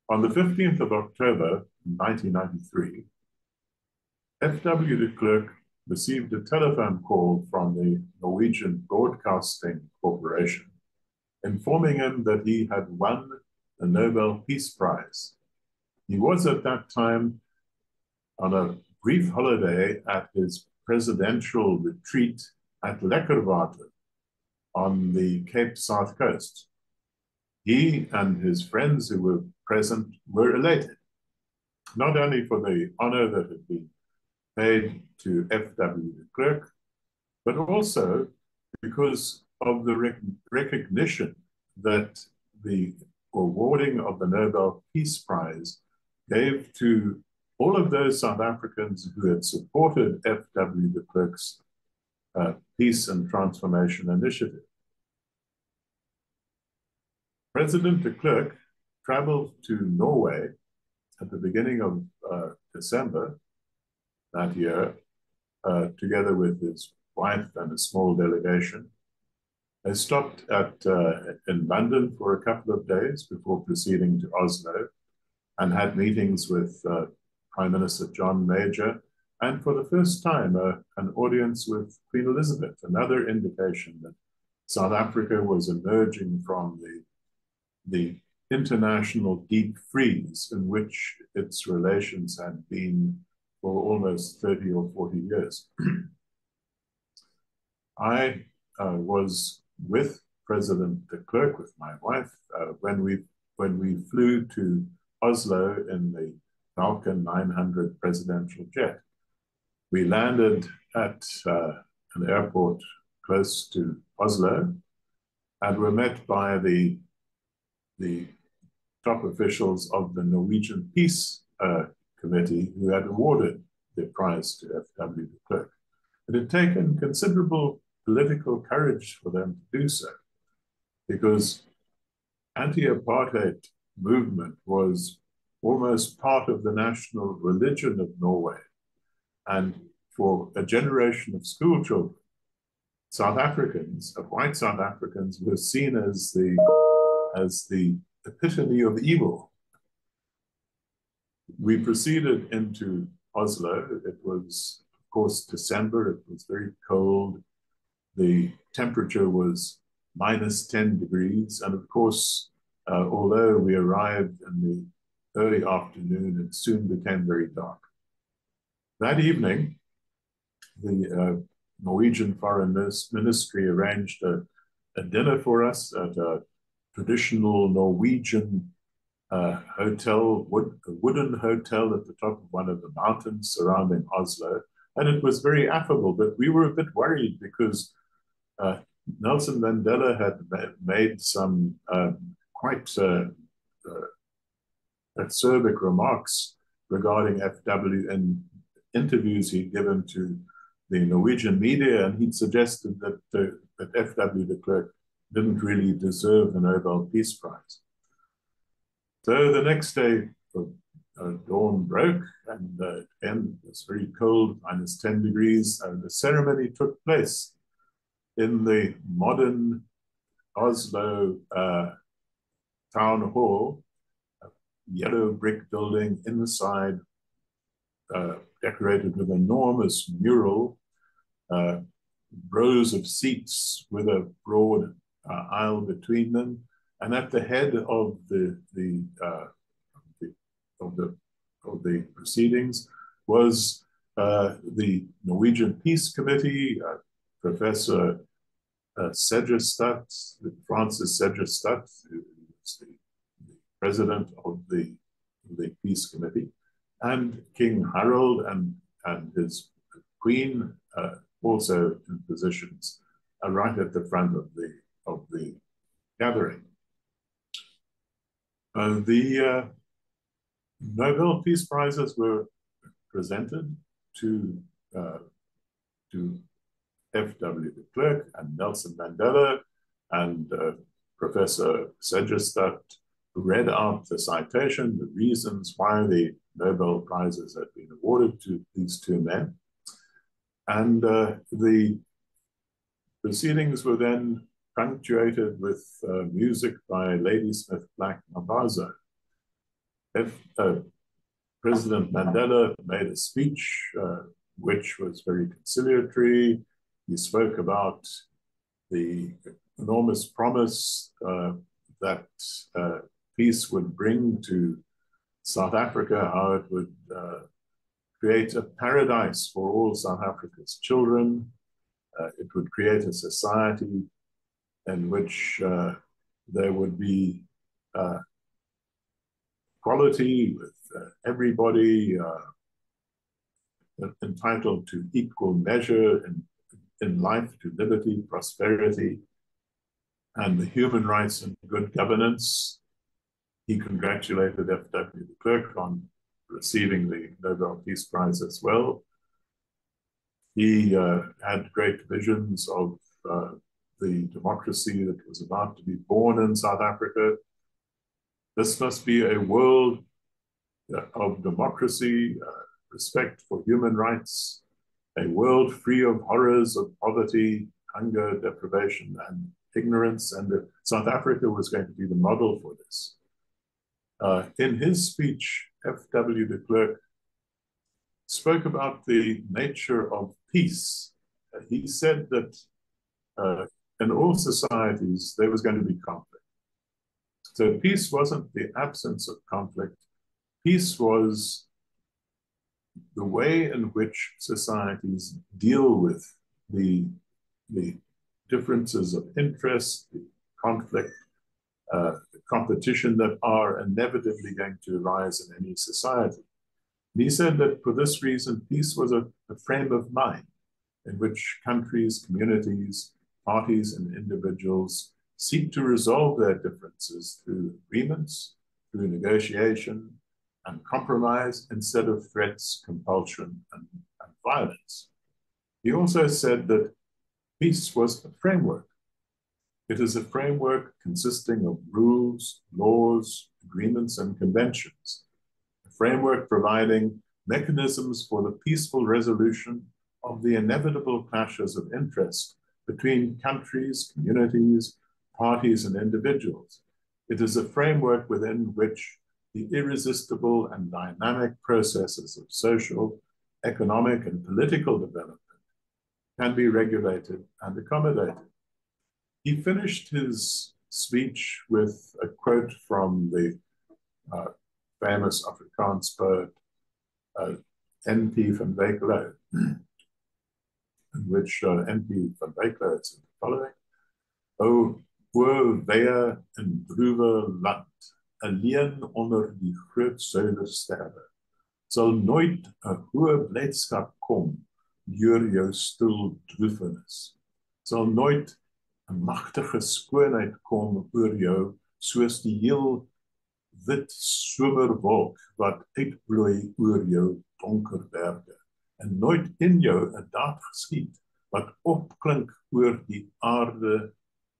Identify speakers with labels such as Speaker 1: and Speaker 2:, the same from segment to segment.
Speaker 1: On the 15th of October, 1993, F.W. de Klerk received a telephone call from the Norwegian Broadcasting Corporation, informing him that he had won the Nobel Peace Prize. He was at that time on a brief holiday at his presidential retreat at Lekkerwater on the Cape South Coast. He and his friends who were present were elated, not only for the honor that had been paid to F.W. de Klerk, but also because of the recognition that the awarding of the Nobel Peace Prize gave to all of those South Africans who had supported F.W. de Klerk's peace and transformation initiative. President de Klerk traveled to Norway at the beginning of December that year, together with his wife and a small delegation. They stopped in London for a couple of days before proceeding to Oslo and had meetings with Prime Minister John Major, and for the first time, an audience with Queen Elizabeth, another indication that South Africa was emerging from the international deep freeze in which its relations had been for almost 30 or 40 years. I was with President de Klerk, with my wife, when we flew to Oslo in the Falcon 900 presidential jet. We landed at an airport close to Oslo and were met by the top officials of the Norwegian Peace Committee who had awarded the prize to F.W. de Klerk. It had taken considerable political courage for them to do so, because anti-apartheid movement was almost part of the national religion of Norway. And for a generation of school children, South Africans, white South Africans, were seen as the epitome of evil. We proceeded into Oslo. It was, of course, December. It was very cold. The temperature was -10 degrees. And of course, although we arrived in the early afternoon, it soon became very dark. That evening, the Norwegian Foreign Ministry arranged a dinner for us at a traditional Norwegian hotel, a wooden hotel at the top of one of the mountains surrounding Oslo. And it was very affable, but we were a bit worried because Nelson Mandela had made some quite acerbic remarks regarding FW in interviews he'd given to the Norwegian media, and he'd suggested that F.W. de Klerk didn't really deserve the Nobel Peace Prize. So the next day, dawn broke, and again, it was very cold, -10 degrees, and the ceremony took place in the modern Oslo town hall, a yellow brick building inside, decorated with enormous mural, rows of seats with a broad aisle between them, and at the head of the proceedings was the Norwegian Peace Committee, Professor Sejerstat, Francis Sejerstat, who is the president of the Peace Committee, and King Harold and his queen, also in positions right at the front of the gathering. The Nobel Peace Prizes were presented to F.W. de Klerk and Nelson Mandela, and Professor Sejerstat read out the citation, the reasons why the Nobel Prizes had been awarded to these two men. And the Proceedings were then punctuated with music by Ladysmith Black Mabazo. President Mandela made a speech which was very conciliatory. He spoke about the enormous promise that peace would bring to South Africa, how it would create a paradise for all South Africa's children. It would create a society in which there would be equality with everybody entitled to equal measure in life, to liberty, prosperity, and the human rights and good governance. He congratulated F.W. de Klerk on receiving the Nobel Peace Prize as well. He had great visions of the democracy that was about to be born in South Africa. This must be a world of democracy, respect for human rights, a world free of horrors of poverty, hunger, deprivation, and ignorance, and that South Africa was going to be the model for this. In his speech, F.W. de Klerk spoke about the nature of peace. He said that in all societies, there was going to be conflict. So peace wasn't the absence of conflict. Peace was the way in which societies deal with the differences of interest, the conflict, the competition that are inevitably going to arise in any society. And he said that for this reason, peace was a frame of mind in which countries, communities, parties, and individuals seek to resolve their differences through agreements, through negotiation, and compromise instead of threats, compulsion, and violence. He also said that peace was a framework. It is a framework consisting of rules, laws, agreements, and conventions. A framework providing mechanisms for the peaceful resolution of the inevitable clashes of interest between countries, communities, parties, and individuals. It is a framework within which the irresistible and dynamic processes of social, economic, and political development can be regulated and accommodated. He finished his speech with a quote from the famous Afrikaans poet N.P. van Wyk, in which N.P. van Wyk said the following: "O weë en droewe land, alleen onder die groot suiwersterre, sal nooit 'n hoë blydskap kom deur jou stil droefenis, sal nooit 'n magtige skoonheid kom oor jou, soos die heel wit somerwolk wat uitbloei oor jou donker berge, en nooit in jou 'n daad geskied wat opklink oor die aarde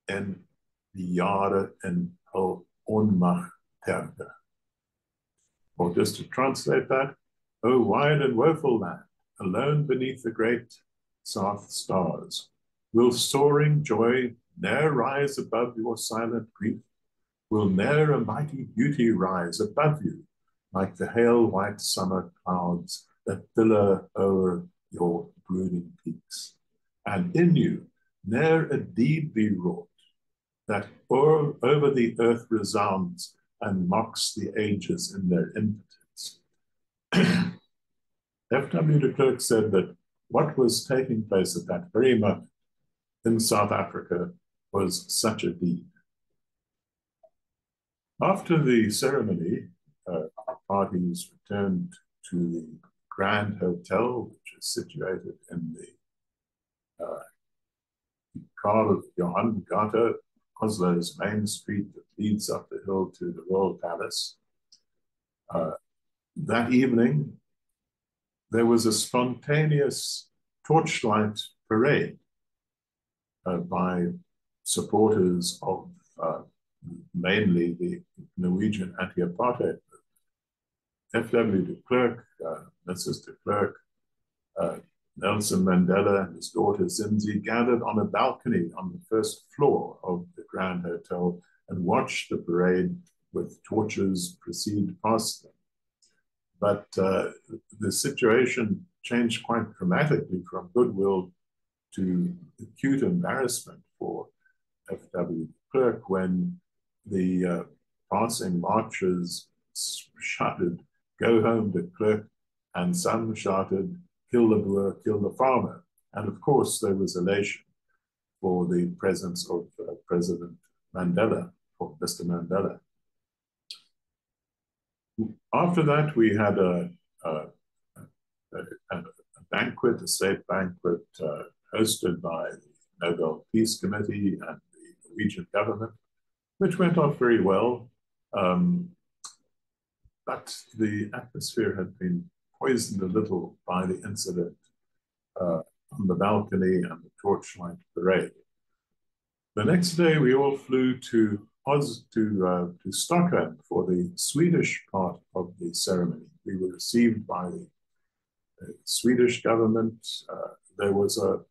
Speaker 1: en die jare in hul onmag terge." Or just to translate that, "O wide and woeful land, alone beneath the great south stars, will soaring joy ne'er rise above your silent grief? Will ne'er a mighty beauty rise above you, like the hail white summer clouds that billow o'er your brooding peaks? And in you ne'er a deed be wrought, that over the earth resounds and mocks the ages in their impotence?" F.W. de Klerk said that what was taking place at that very moment in South Africa was such a deed. After the ceremony, parties returned to the Grand Hotel, which is situated in the Karl Johan Gata, Oslo's main street that leads up the hill to the Royal Palace. That evening, there was a spontaneous torchlight parade by supporters of mainly the Norwegian anti-apartheid movement. F.W. de Klerk, Mrs. de Klerk, Nelson Mandela and his daughter Zinzi gathered on a balcony on the first floor of the Grand Hotel and watched the parade with torches proceed past them. But the situation changed quite dramatically from goodwill to acute embarrassment for F.W. Klerk when the passing marchers shouted, "Go home to Klerk," and some shouted, "Kill the Boer, kill the farmer." And of course, there was elation for the presence of President Mandela, or Mr. Mandela. After that, we had a banquet, a state banquet hosted by the Nobel Peace Committee and the Norwegian government, which went off very well. But the atmosphere had been poisoned a little by the incident on the balcony and the torchlight parade. The next day, we all flew to Stockholm for the Swedish part of the ceremony. We were received by the Swedish government. There was a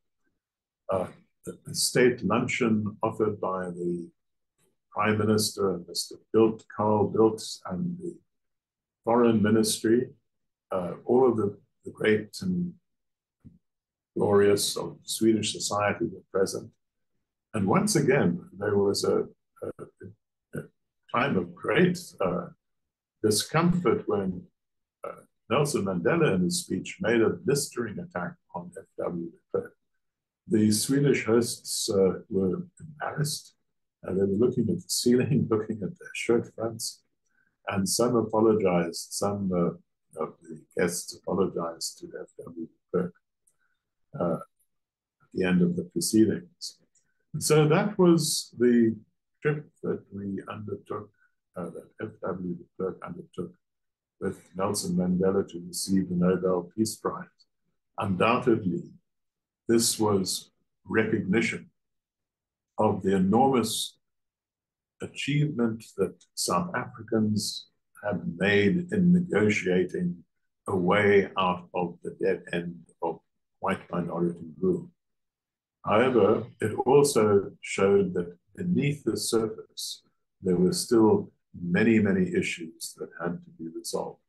Speaker 1: state luncheon offered by the Prime Minister, Mr. Carl Bildt, and the Foreign Ministry. All of the great and glorious of Swedish society were present. And once again, there was a time of great discomfort when Nelson Mandela, in his speech, made a blistering attack on F.W. de Klerk. The Swedish hosts were embarrassed. They were looking at the ceiling, looking at their shirt fronts, and some apologized. Some of the guests apologized to F.W. de Klerk at the end of the proceedings. So that was the trip that we undertook, that F.W. de Klerk undertook with Nelson Mandela to receive the Nobel Peace Prize. Undoubtedly, this was recognition of the enormous achievement that South Africans had made in negotiating a way out of the dead end of white minority rule. However, it also showed that beneath the surface, there were still many, many issues that had to be resolved.